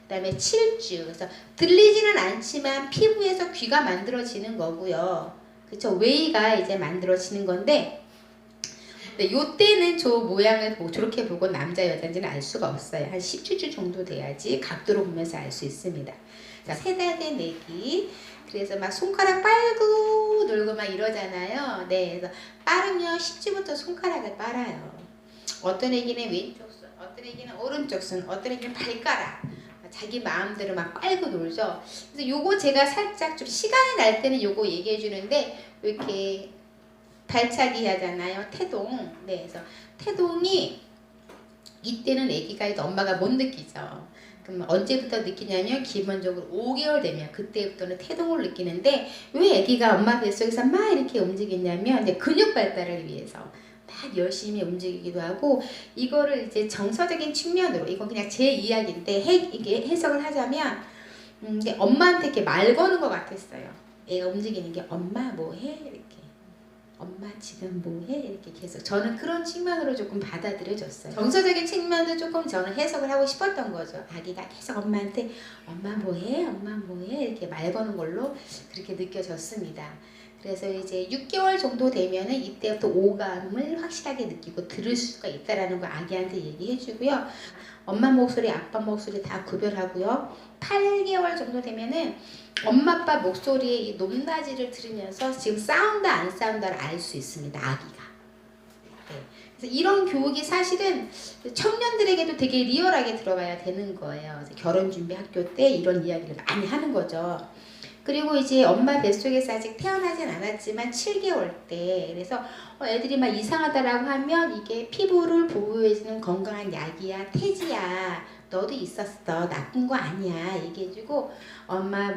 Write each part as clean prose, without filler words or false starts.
그다음에 7주. 그래서 들리지는 않지만 피부에서 귀가 만들어지는 거고요. 그쵸? 웨이가 이제 만들어지는 건데, 네, 요때는 저 모양을 저렇게 보고 남자 여자인지는 알 수가 없어요. 한 10주 정도 돼야지 각도로 보면서 알 수 있습니다. 자, 3달 된 애기. 그래서 막 손가락 빨고 놀고 막 이러잖아요. 네, 그래서 빠르면 10주부터 손가락을 빨아요. 어떤 애기는 왼쪽 손, 어떤 애기는 오른쪽 손, 어떤 애기는 발가락. 자기 마음대로 막 빨고 놀죠. 그래서 요거 제가 살짝 좀 시간이 날 때는 요거 얘기해 주는데, 이렇게 발차기 하잖아요. 태동. 네, 그래서 태동이 이때는 아기가 엄마가 못 느끼죠. 그럼 언제부터 느끼냐면 기본적으로 5개월 되면 그때부터는 태동을 느끼는데, 왜 아기가 엄마 뱃속에서 막 이렇게 움직이냐면 이제 근육 발달을 위해서 막 열심히 움직이기도 하고, 이거를 이제 정서적인 측면으로, 이건 그냥 제 이야기인데 이게 해석을 하자면 이게 엄마한테 이렇게 말 거는 것 같았어요. 애가 움직이는 게 엄마 뭐해? 이렇게. 엄마 지금 뭐해? 이렇게 계속 저는 그런 측면으로 조금 받아들여졌어요. 정서적인 측면도 조금 저는 해석을 하고 싶었던 거죠. 아기가 계속 엄마한테 엄마 뭐해? 엄마 뭐해? 이렇게 말 거는 걸로 그렇게 느껴졌습니다. 그래서 이제 6개월 정도 되면은 이때부터 오감을 확실하게 느끼고 들을 수가 있다라는 거 아기한테 얘기해 주고요. 엄마 목소리, 아빠 목소리 다 구별하고요. 8개월 정도 되면은 엄마 아빠 목소리의 이 높낮이를 들으면서 지금 싸운다 안 싸운다를 알 수 있습니다. 아기가. 네. 그래서 이런 교육이 사실은 청년들에게도 되게 리얼하게 들어가야 되는 거예요. 결혼 준비 학교 때 이런 이야기를 많이 하는 거죠. 그리고 이제 엄마 뱃속에서 아직 태어나진 않았지만 7개월 때, 그래서 애들이 막 이상하다라고 하면 이게 피부를 보호해주는 건강한 약이야, 태지야, 너도 있었어, 나쁜 거 아니야 얘기해주고, 엄마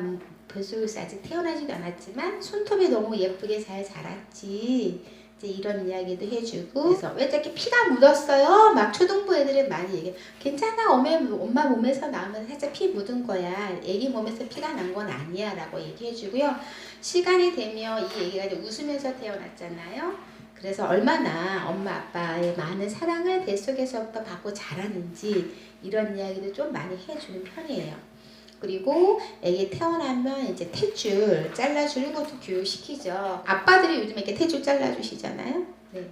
뱃속에서 아직 태어나지도 않았지만 손톱이 너무 예쁘게 잘 자랐지, 이제 이런 이야기도 해주고. 그래서 왜 저렇게 피가 묻었어요? 막 초등부 애들은 많이 얘기해. 괜찮아, 엄마 몸에서 나오면 살짝 피 묻은 거야. 애기 몸에서 피가 난 건 아니야 라고 얘기해주고요. 시간이 되면 이 애기가 이제 웃으면서 태어났잖아요. 그래서 얼마나 엄마 아빠의 많은 사랑을 뱃속에서부터 받고 자라는지 이런 이야기도 좀 많이 해주는 편이에요. 그리고 애기 태어나면 이제 탯줄 잘라주는 것도 교육시키죠. 아빠들이 요즘 이렇게 탯줄 잘라주시잖아요. 네.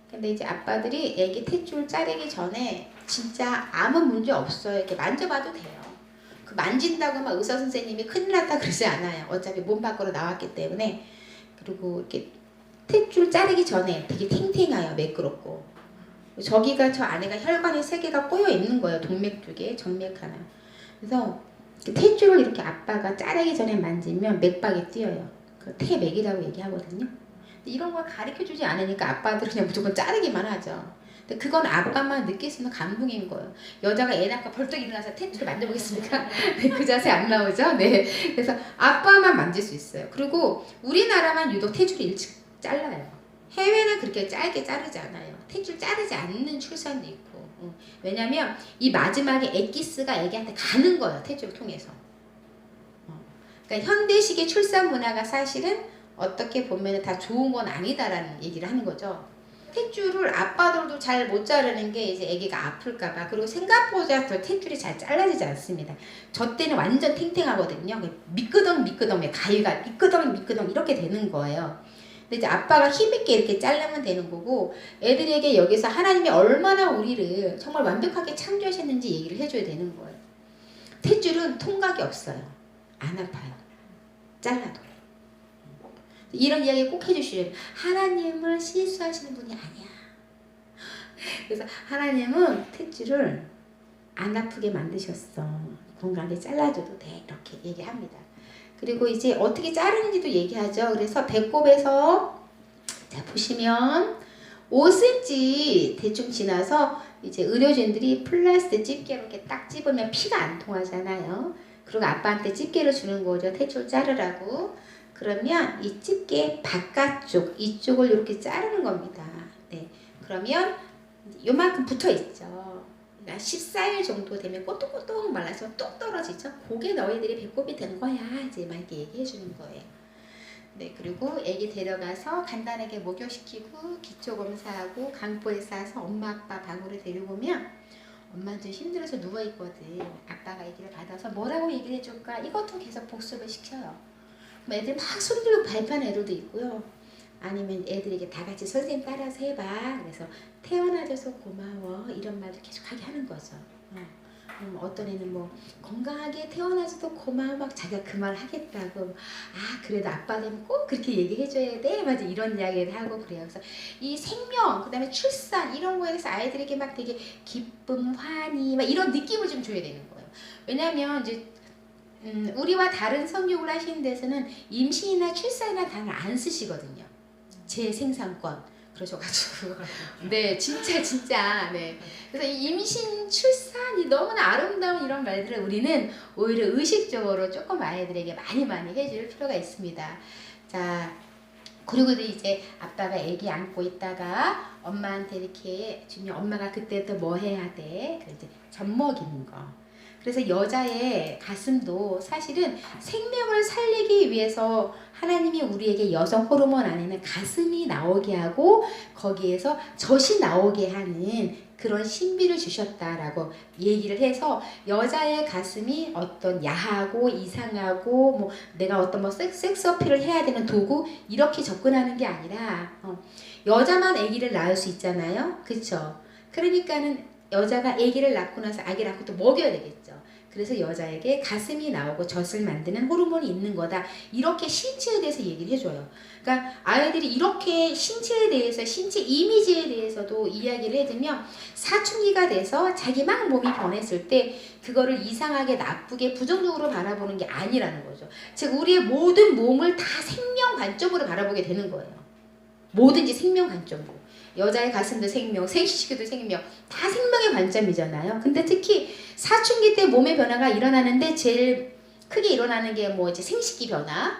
근데 이제 아빠들이 애기 탯줄 자르기 전에 진짜 아무 문제 없어요. 이렇게 만져봐도 돼요. 그 만진다고 막 의사 선생님이 큰일 났다 그러지 않아요. 어차피 몸 밖으로 나왔기 때문에. 그리고 이렇게 탯줄 자르기 전에 되게 탱탱해요. 매끄럽고. 저기가 저 안에가 혈관이 3개가 꼬여 있는 거예요. 동맥 2개, 정맥 하나. 그래서 탯줄을 이렇게 아빠가 자르기 전에 만지면 맥박이 뛰어요. 그 태맥이라고 얘기하거든요. 이런 걸 가르쳐주지 않으니까 아빠들은 그냥 무조건 자르기만 하죠. 근데 그건 아빠만 느낄 수 있는 감동인 거예요. 여자가 애 낳고 벌떡 일어나서 탯줄을 만져보겠습니까? 네, 그 자세 안 나오죠? 네. 그래서 아빠만 만질 수 있어요. 그리고 우리나라만 유독 탯줄이 일찍 잘라요. 해외는 그렇게 짧게 자르지 않아요. 탯줄 자르지 않는 출산도 있고. 왜냐면 이 마지막에 엑기스가 애기한테 가는 거예요. 탯줄을 통해서. 그러니까 현대식의 출산 문화가 사실은 어떻게 보면 다 좋은 건 아니다라는 얘기를 하는 거죠. 탯줄을 아빠들도 잘 못 자르는 게 이제 애기가 아플까봐. 그리고 생각보다 더 탯줄이 잘 잘라지지 않습니다. 저 때는 완전 탱탱하거든요. 미끄덩 가위가 미끄덩 이렇게 되는 거예요. 근데 이제 아빠가 힘있게 이렇게 자르면 되는 거고, 애들에게 여기서 하나님이 얼마나 우리를 정말 완벽하게 창조하셨는지 얘기를 해줘야 되는 거예요. 탯줄은 통각이 없어요. 안 아파요. 잘라도. 이런 이야기 꼭 해주시죠. 하나님을 실수하시는 분이 아니야. 그래서 하나님은 탯줄을 안 아프게 만드셨어. 건강하게 잘라줘도 돼. 이렇게 얘기합니다. 그리고 이제 어떻게 자르는지도 얘기하죠. 그래서 배꼽에서 자 보시면 5cm 대충 지나서 이제 의료진들이 플라스틱 집게로 이렇게 딱 집으면 피가 안 통하잖아요. 그리고 아빠한테 집게를 주는 거죠. 탯줄 자르라고. 그러면 이 집게 바깥쪽 이쪽을 이렇게 자르는 겁니다. 네. 그러면 요만큼 붙어 있죠. 14일 정도 되면 꼬똑꼬똑 말라서 뚝 떨어지죠. 그게 너희들이 배꼽이 된 거야. 이제 막 이렇게 얘기해 주는 거예요. 네, 그리고 애기 데려가서 간단하게 목욕시키고 기초검사하고 강포에 싸서 엄마 아빠 방으로 데리고 오면 엄마는 힘들어서 누워있거든. 아빠가 얘기를 받아서 뭐라고 얘기를 해줄까? 이것도 계속 복습을 시켜요. 그럼 애들이 막 소리 지르고 발표하는 애들도 있고요. 아니면 애들에게 다 같이 선생님 따라서 해봐. 그래서 태어나줘서 고마워. 이런 말도 계속 하게 하는 거죠. 어떤 애는 뭐 건강하게 태어나줘도 고마워 막 자기가 그 말 하겠다고 아 그래도 아빠 되면 꼭 그렇게 얘기해줘야 돼 맞아 이런 이야기를 하고 그래요. 그래서 이 생명 그다음에 출산 이런 거에 대해서 아이들에게 막 되게 기쁨 환희 막 이런 느낌을 좀 줘야 되는 거예요. 왜냐하면 이제 우리와 다른 성교육을 하시는 데서는 임신이나 출산이나 단어를 안 쓰시거든요. 재생산권 그러셔가지고 네 진짜 네 그래서 이 임신 출산이 너무나 아름다운 이런 말들을 우리는 오히려 의식적으로 조금 아이들에게 많이 해줄 필요가 있습니다. 자 그리고 이제 아빠가 아기 안고 있다가 엄마한테 이렇게 주면 엄마가 그때부터 뭐 해야 돼? 이제 젖 먹이는 거. 그래서 여자의 가슴도 사실은 생명을 살리기 위해서 하나님이 우리에게 여성 호르몬 안에는 가슴이 나오게 하고 거기에서 젖이 나오게 하는 그런 신비를 주셨다라고 얘기를 해서 여자의 가슴이 어떤 야하고 이상하고 뭐 내가 어떤 뭐 섹스 어필을 해야 되는 도구 이렇게 접근하는 게 아니라 여자만 아기를 낳을 수 있잖아요. 그렇죠? 그러니까는 여자가 아기를 낳고 나서 아기를 낳고 또 먹여야 되겠죠. 그래서 여자에게 가슴이 나오고 젖을 만드는 호르몬이 있는 거다. 이렇게 신체에 대해서 얘기를 해줘요. 그러니까 아이들이 이렇게 신체에 대해서 신체 이미지에 대해서도 이야기를 해주면 사춘기가 돼서 자기 막 몸이 변했을 때 그거를 이상하게 나쁘게 부정적으로 바라보는 게 아니라는 거죠. 즉 우리의 모든 몸을 다 생명 관점으로 바라보게 되는 거예요. 뭐든지 생명 관점으로. 여자의 가슴도 생명, 생식기도 생명, 다 생명의 관점이잖아요. 근데 특히 사춘기 때 몸의 변화가 일어나는데 제일 크게 일어나는 게 뭐 이제 생식기 변화,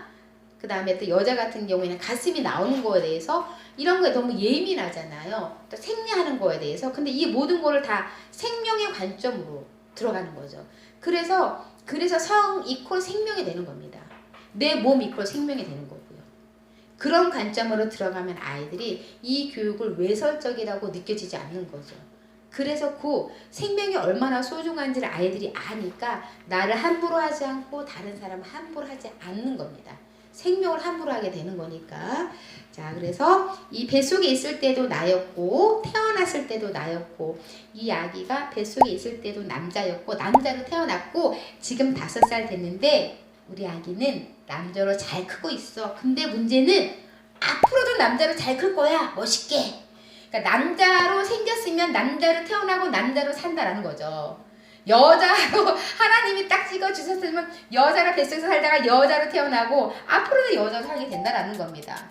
그 다음에 또 여자 같은 경우에는 가슴이 나오는 거에 대해서 이런 거에 너무 예민하잖아요. 또 생리하는 거에 대해서. 근데 이 모든 거를 다 생명의 관점으로 들어가는 거죠. 그래서 성 이퀄 생명이 되는 겁니다. 내 몸 이퀄 생명이 되는 거고요. 그런 관점으로 들어가면 아이들이 이 교육을 외설적이라고 느껴지지 않는 거죠. 그래서 그 생명이 얼마나 소중한지를 아이들이 아니까 나를 함부로 하지 않고 다른 사람을 함부로 하지 않는 겁니다. 생명을 함부로 하게 되는 거니까. 자, 그래서 이 뱃속에 있을 때도 나였고 태어났을 때도 나였고 이 아기가 뱃속에 있을 때도 남자였고 남자로 태어났고 지금 5살 됐는데 우리 아기는 남자로 잘 크고 있어. 근데 문제는 앞으로도 남자로 잘 클 거야. 멋있게. 그러니까 남자로 생겼으면 남자로 태어나고 남자로 산다라는 거죠. 여자로 하나님이 딱 찍어주셨으면 여자로 뱃속에서 살다가 여자로 태어나고 앞으로도 여자로 살게 된다라는 겁니다.